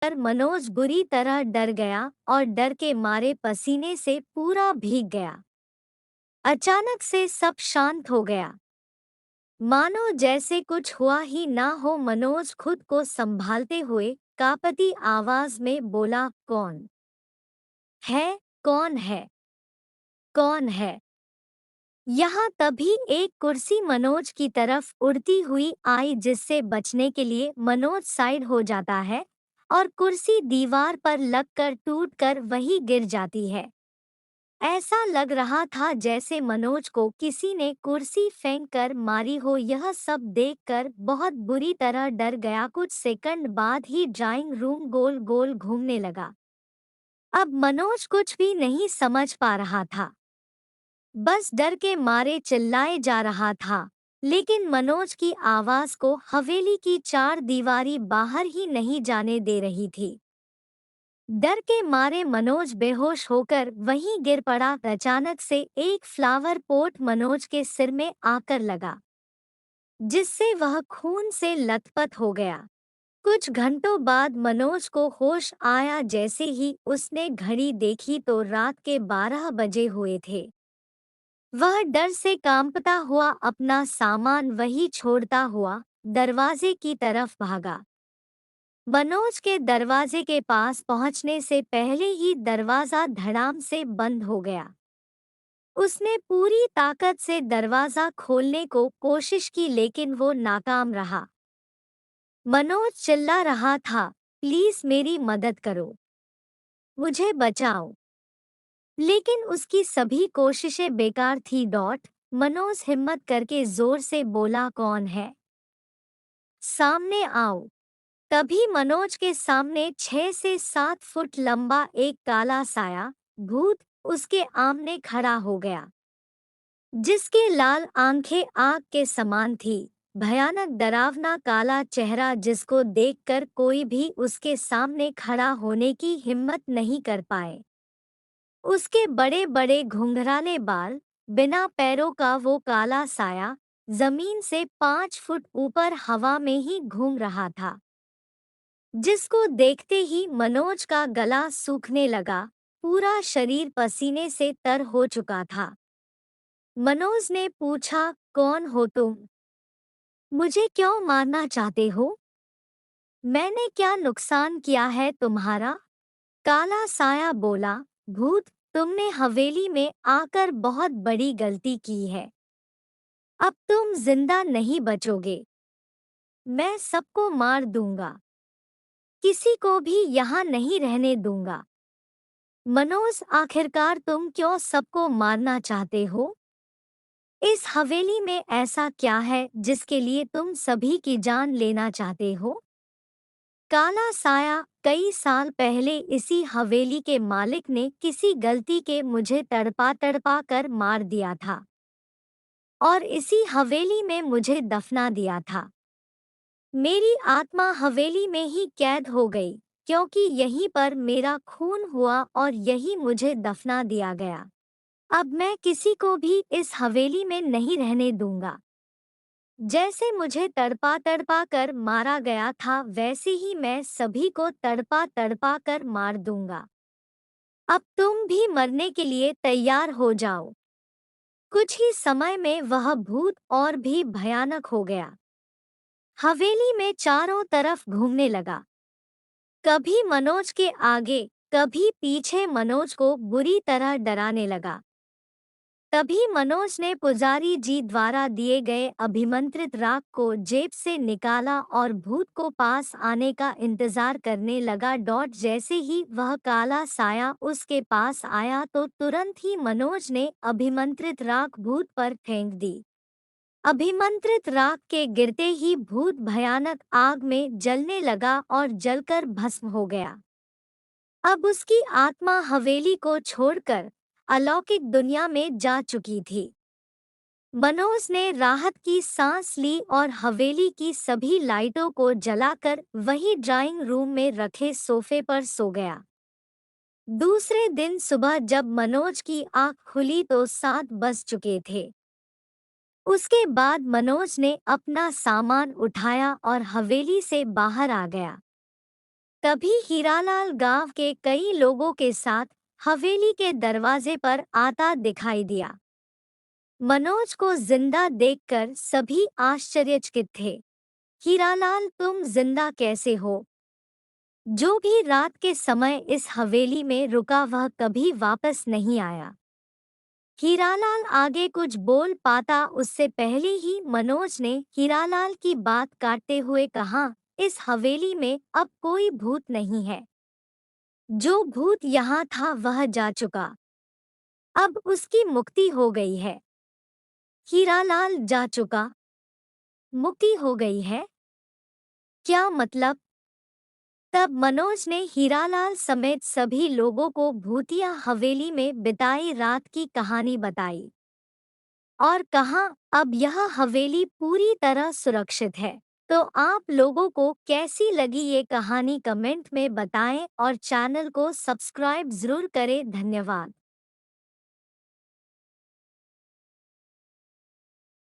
पर मनोज बुरी तरह डर गया और डर के मारे पसीने से पूरा भीग गया। अचानक से सब शांत हो गया, मानो जैसे कुछ हुआ ही ना हो। मनोज खुद को संभालते हुए कांपती आवाज में बोला, कौन है? कौन है? कौन है? यहाँ तभी एक कुर्सी मनोज की तरफ उड़ती हुई आई, जिससे बचने के लिए मनोज साइड हो जाता है और कुर्सी दीवार पर लगकर टूटकर वहीं गिर जाती है। ऐसा लग रहा था जैसे मनोज को किसी ने कुर्सी फेंक कर मारी हो। यह सब देखकर बहुत बुरी तरह डर गया। कुछ सेकंड बाद ही ड्राइंग रूम गोल गोल घूमने लगा। अब मनोज कुछ भी नहीं समझ पा रहा था, बस डर के मारे चिल्लाए जा रहा था। लेकिन मनोज की आवाज को हवेली की चार दीवारी बाहर ही नहीं जाने दे रही थी। डर के मारे मनोज बेहोश होकर वहीं गिर पड़ा। अचानक से एक फ्लावर पॉट मनोज के सिर में आकर लगा, जिससे वह खून से लथपथ हो गया। कुछ घंटों बाद मनोज को होश आया। जैसे ही उसने घड़ी देखी तो रात के 12 बजे हुए थे। वह डर से कांपता हुआ अपना सामान वहीं छोड़ता हुआ दरवाजे की तरफ भागा। मनोज के दरवाजे के पास पहुंचने से पहले ही दरवाजा धड़ाम से बंद हो गया। उसने पूरी ताकत से दरवाजा खोलने को कोशिश की, लेकिन वो नाकाम रहा। मनोज चिल्ला रहा था, प्लीज मेरी मदद करो, मुझे बचाओ। लेकिन उसकी सभी कोशिशें बेकार थी। मनोज हिम्मत करके जोर से बोला, कौन है? सामने आओ। तभी मनोज के सामने 6 से 7 फुट लंबा एक काला साया भूत उसके आमने खड़ा हो गया, जिसके लाल आंखें आग के समान थी। भयानक डरावना काला चेहरा जिसको देखकर कोई भी उसके सामने खड़ा होने की हिम्मत नहीं कर पाए। उसके बड़े बड़े घुंघराले बाल, बिना पैरों का वो काला साया जमीन से 5 फुट ऊपर हवा में ही घूम रहा था, जिसको देखते ही मनोज का गला सूखने लगा। पूरा शरीर पसीने से तर हो चुका था। मनोज ने पूछा, कौन हो तुम? मुझे क्यों मारना चाहते हो? मैंने क्या नुकसान किया है तुम्हारा? काला साया बोला, भूत, तुमने हवेली में आकर बहुत बड़ी गलती की है। अब तुम जिंदा नहीं बचोगे। मैं सबको मार दूंगा, किसी को भी यहाँ नहीं रहने दूंगा। मनोज, आखिरकार तुम क्यों सबको मारना चाहते हो? इस हवेली में ऐसा क्या है जिसके लिए तुम सभी की जान लेना चाहते हो? काला साया, कई साल पहले इसी हवेली के मालिक ने किसी गलती के मुझे तड़पा तड़पा कर मार दिया था और इसी हवेली में मुझे दफना दिया था। मेरी आत्मा हवेली में ही कैद हो गई, क्योंकि यहीं पर मेरा खून हुआ और यही मुझे दफना दिया गया। अब मैं किसी को भी इस हवेली में नहीं रहने दूंगा। जैसे मुझे तड़पा तड़पा कर मारा गया था, वैसे ही मैं सभी को तड़पा तड़पा कर मार दूंगा। अब तुम भी मरने के लिए तैयार हो जाओ। कुछ ही समय में वह भूत और भी भयानक हो गया। हवेली में चारों तरफ घूमने लगा, कभी मनोज के आगे कभी पीछे, मनोज को बुरी तरह डराने लगा। तभी मनोज ने पुजारी जी द्वारा दिए गए अभिमंत्रित राख को जेब से निकाला और भूत को पास आने का इंतजार करने लगा। जैसे ही वह काला साया उसके पास आया तो तुरंत ही मनोज ने अभिमंत्रित राख भूत पर फेंक दी। अभिमंत्रित राख के गिरते ही भूत भयानक आग में जलने लगा और जलकर भस्म हो गया। अब उसकी आत्मा हवेली को छोड़कर अलौकिक दुनिया में जा चुकी थी। मनोज ने राहत की सांस ली और हवेली की सभी लाइटों को जलाकर वही ड्राइंग रूम में रखे सोफे पर सो गया। दूसरे दिन सुबह जब मनोज की आंख खुली तो 7 बज चुके थे। उसके बाद मनोज ने अपना सामान उठाया और हवेली से बाहर आ गया। तभी हीरालाल गांव के कई लोगों के साथ हवेली के दरवाजे पर आता दिखाई दिया। मनोज को जिंदा देखकर सभी आश्चर्यचकित थे। हीरालाल, तुम जिंदा कैसे हो? जो भी रात के समय इस हवेली में रुका वह कभी वापस नहीं आया। हीरालाल आगे कुछ बोल पाता उससे पहले ही मनोज ने हीरालाल की बात काटते हुए कहा, इस हवेली में अब कोई भूत नहीं है। जो भूत यहाँ था वह जा चुका। अब उसकी मुक्ति हो गई है। हीरालाल जा चुका, मुक्ति हो गई है? क्या मतलब? तब मनोज ने हीरालाल समेत सभी लोगों को भूतिया हवेली में बिताई रात की कहानी बताई और कहा, अब यह हवेली पूरी तरह सुरक्षित है। तो आप लोगों को कैसी लगी ये कहानी कमेंट में बताएं और चैनल को सब्सक्राइब जरूर करें। धन्यवाद।